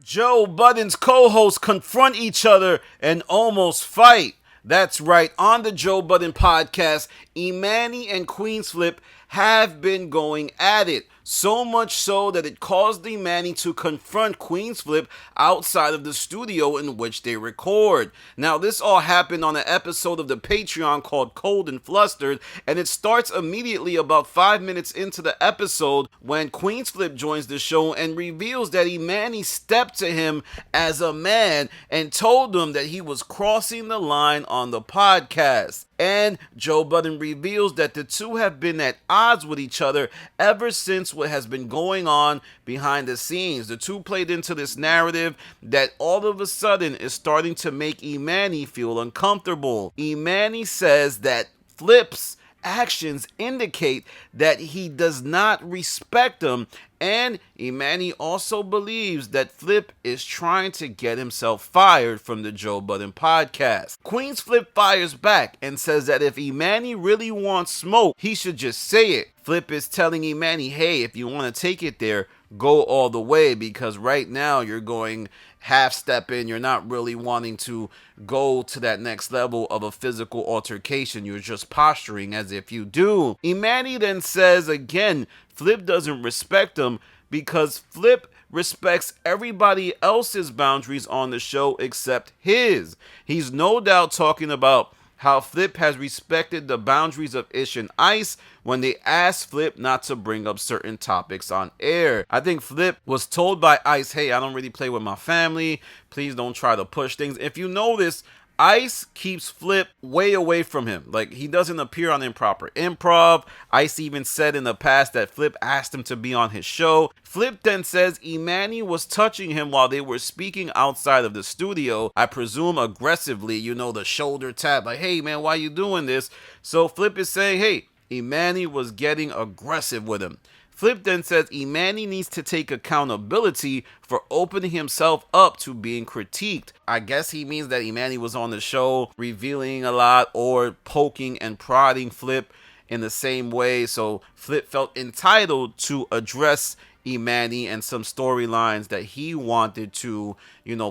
Joe Budden's co-hosts confront each other and almost fight. That's right, on the Joe Budden podcast, Emanny and Queenzflip have been going at it. So much so that it caused Emanny to confront Queenzflip outside of the studio in which they record. Now, this all happened on an episode of the Patreon called Cold and Flustered, and it starts immediately about 5 minutes into the episode when Queenzflip joins the show and reveals that Emanny stepped to him as a man and told him that he was crossing the line on the podcast. And Joe Budden reveals that the two have been at odds with each other ever since what has been going on behind the scenes. The two played into this narrative that all of a sudden is starting to make Emanny feel uncomfortable. Emanny says that Flip's actions indicate that he does not respect him, and Emanny also believes that Flip is trying to get himself fired from the Joe Budden podcast. Queenzflip fires back and says that if Emanny really wants smoke, he should just say it. Flip is telling Emanny, hey, if you want to take it there, go all the way, because right now you're going half step in. You're not really wanting to go to that next level of a physical altercation. You're just posturing as if you do. Emanny then says again, Flip doesn't respect him because Flip respects everybody else's boundaries on the show except his. He's no doubt talking about how Flip has respected the boundaries of Ish and Ice when they asked Flip not to bring up certain topics on air. I think Flip was told by Ice, hey, I don't really play with my family. Please don't try to push things. If you notice, Ice keeps Flip way away from him. Like, he doesn't appear on improper improv. Ice even said in the past that Flip asked him to be on his show. Flip then says Emanny was touching him while they were speaking outside of the studio. I presume aggressively, the shoulder tap. Like, hey, man, why you doing this? So Flip is saying, hey, Emanny was getting aggressive with him. Flip then says Emanny needs to take accountability for opening himself up to being critiqued. I guess he means that Emanny was on the show revealing a lot or poking and prodding Flip in the same way. So Flip felt entitled to address Emanny and some storylines that he wanted to,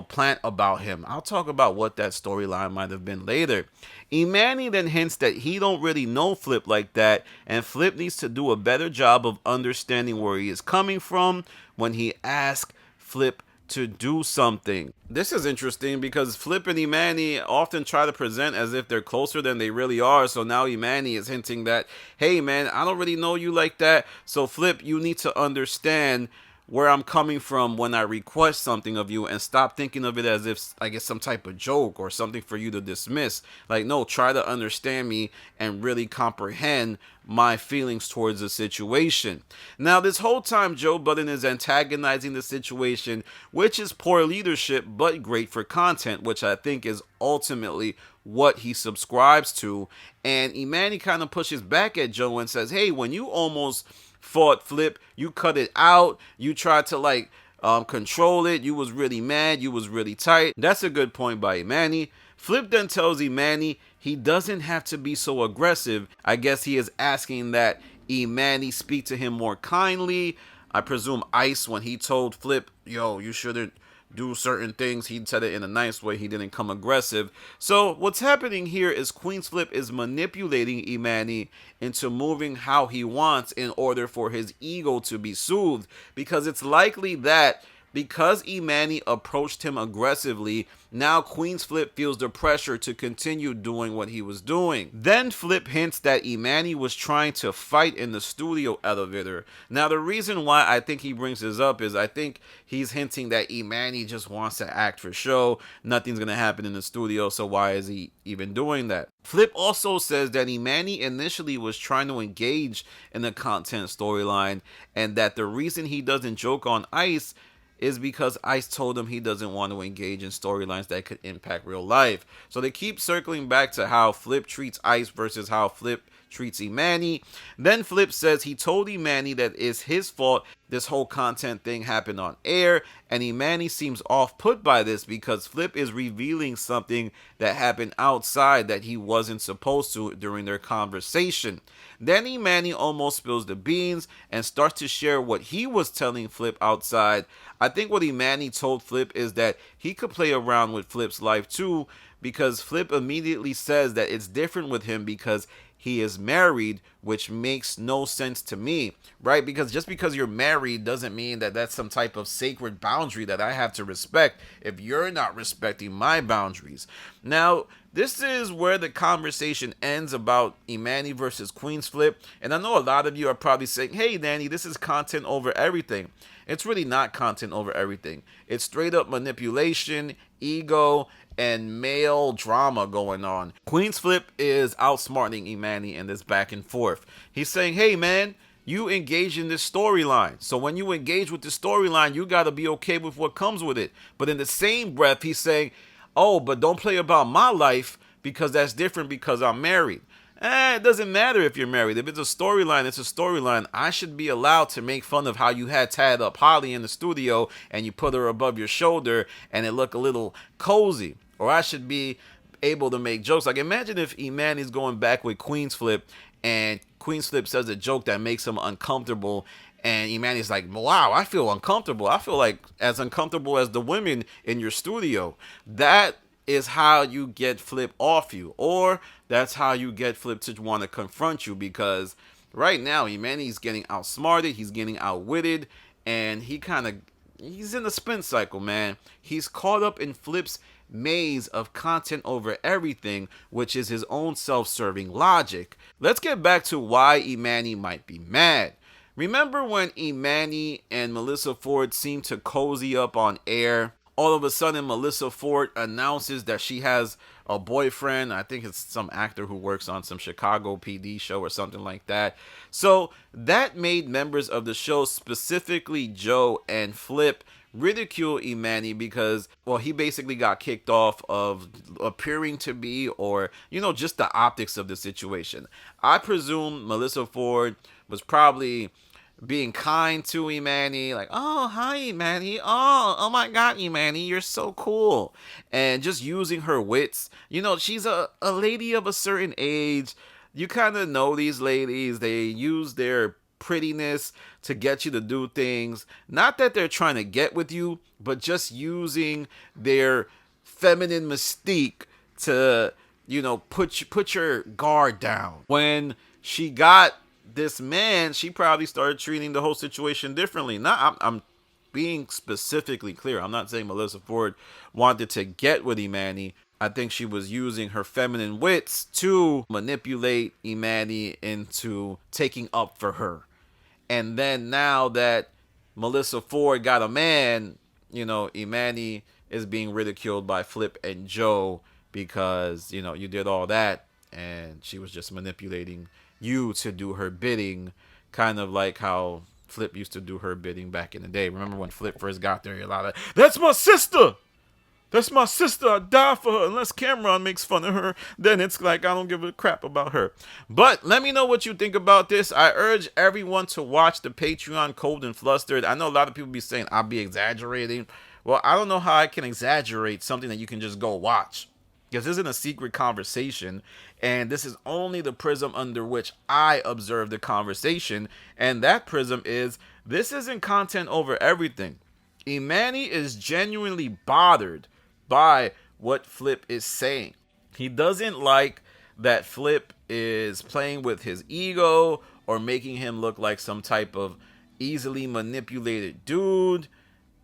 plant about him. I'll talk about what that storyline might have been later. Emanny then hints that he don't really know Flip like that, and Flip needs to do a better job of understanding where he is coming from when he asks Flip to do something. This is interesting because Flip and Emanny often try to present as if they're closer than they really are. So now Emanny is hinting that, hey man, I don't really know you like that. So Flip, you need to understand where I'm coming from when I request something of you, and stop thinking of it as if like it's some type of joke or something for you to dismiss. Like, no, try to understand me and really comprehend my feelings towards the situation. Now, this whole time, Joe Budden is antagonizing the situation, which is poor leadership, but great for content, which I think is ultimately what he subscribes to. And Emanny kind of pushes back at Joe and says, hey, when you almost fought Flip, you cut it out, you tried to control it, you was really mad, you was really tight. That's a good point by Emanny. Flip then tells Emanny he doesn't have to be so aggressive. I guess he is asking that Emanny speak to him more kindly. I presume Ice, when he told Flip, yo, you shouldn't do certain things, he said it in a nice way. He didn't come aggressive. So what's happening here is Queenzflip is manipulating Emanny into moving how he wants in order for his ego to be soothed, because it's likely that because Emanny approached him aggressively, now Queenzflip feels the pressure to continue doing what he was doing. Then Flip hints that Emanny was trying to fight in the studio elevator. Now, the reason why I think he brings this up is I think he's hinting that Emanny just wants to act for show. Nothing's going to happen in the studio, so why is he even doing that? Flip also says that Emanny initially was trying to engage in the content storyline, and that the reason he doesn't joke on Ice is because Ice told him he doesn't want to engage in storylines that could impact real life. So they keep circling back to how Flip treats Ice versus how Flip treats Emanny. Then Flip says he told Emanny that it's his fault this whole content thing happened on air, and Emanny seems off put by this because Flip is revealing something that happened outside that he wasn't supposed to during their conversation. Then Emanny almost spills the beans and starts to share what he was telling Flip outside. I think what Emanny told Flip is that he could play around with Flip's life too, because Flip immediately says that it's different with him because he is married, which makes no sense to me, right? Because just because you're married doesn't mean that that's some type of sacred boundary that I have to respect if you're not respecting my boundaries. Now, this is where the conversation ends about Emanny versus Queenzflip, and I know a lot of you are probably saying, hey, Danny, this is content over everything. It's really not content over everything. It's straight up manipulation, ego, and male drama going on. Queenzflip is outsmarting Emanny in this back and forth. He's saying, hey man, you engage in this storyline. So when you engage with the storyline, you got to be okay with what comes with it. But in the same breath, he's saying, oh, but don't play about my life because that's different because I'm married. It doesn't matter if you're married. If it's a storyline, it's a storyline. I should be allowed to make fun of how you had tied up Holly in the studio and you put her above your shoulder and it looked a little cozy. Or I should be able to make jokes. Like, imagine if Emanny's going back with Queenzflip and Queenzflip says a joke that makes him uncomfortable, and Emanny's like, wow, I feel uncomfortable. I feel like as uncomfortable as the women in your studio. That is how you get Flip off you, or that's how you get Flip to want to confront you, because right now Emanny's getting outsmarted, he's getting outwitted, and he's in a spin cycle, man. He's caught up in Flip's maze of content over everything, which is his own self-serving logic. Let's get back to why Emanny might be mad. Remember when Emanny and Melissa Ford seemed to cozy up on air? All of a sudden, Melissa Ford announces that she has a boyfriend. I think it's some actor who works on some Chicago PD show or something like that. So that made members of the show, specifically Joe and Flip, ridicule Emanny because, well, he basically got kicked off of appearing to be, or, just the optics of the situation. I presume Melissa Ford was probably being kind to Emanny, like, oh, hi, Emanny. Oh my God, Emanny, you're so cool. And just using her wits. She's a lady of a certain age. You kind of know these ladies. They use their prettiness to get you to do things. Not that they're trying to get with you, but just using their feminine mystique to, put your guard down. When she got this man, she probably started treating the whole situation differently. I'm being specifically clear. I'm not saying Melissa Ford wanted to get with Emanny. I think she was using her feminine wits to manipulate Emanny into taking up for her. And then now that Melissa Ford got a man, Emanny is being ridiculed by Flip and Joe because, you did all that and she was just manipulating you to do her bidding, kind of like how Flip used to do her bidding back in the day. Remember when Flip first got there, a lot of, that's my sister! That's my sister, I die for her. Unless Cameron makes fun of her, then it's like I don't give a crap about her. But let me know what you think about this. I urge everyone to watch the Patreon Cold and Flustered. I know a lot of people be saying I'll be exaggerating. Well, I don't know how I can exaggerate something that you can just go watch. Because this isn't a secret conversation, and this is only the prism under which I observe the conversation, and that prism is, this isn't content over everything. Emanny is genuinely bothered by what Flip is saying. He doesn't like that Flip is playing with his ego or making him look like some type of easily manipulated dude,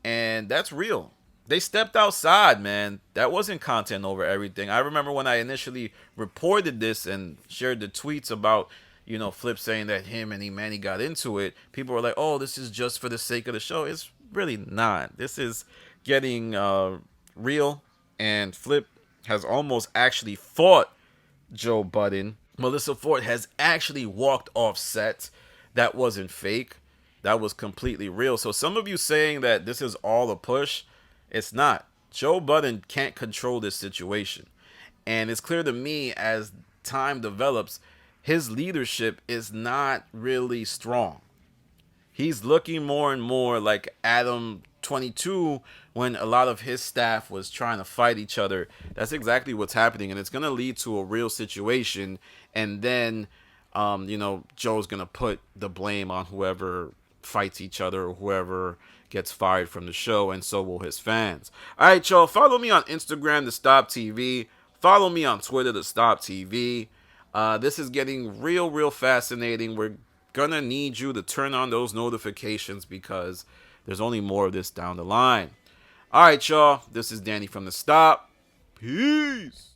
and that's real. They stepped outside, man. That wasn't content over everything. I remember when I initially reported this and shared the tweets about, Flip saying that him and Emanny got into it. People were like, oh, this is just for the sake of the show. It's really not. This is getting real, and Flip has almost actually fought Joe Budden. Melissa Ford has actually walked off set. That wasn't fake. That was completely real. So some of you saying that this is all a push, it's not. Joe Budden can't control this situation. And it's clear to me as time develops, his leadership is not really strong. he's looking more and more like Adam 22 when a lot of his staff was trying to fight each other. That's exactly what's happening, and it's going to lead to a real situation. And then, Joe's going to put the blame on whoever fights each other or whoever gets fired from the show, and so will his fans. All right, y'all, follow me on Instagram, The Stop TV. Follow me on Twitter, The Stop TV. This is getting real fascinating. We're gonna need you to turn on those notifications because there's only more of this down the line. All right, y'all. This is Danny from The Stop. Peace.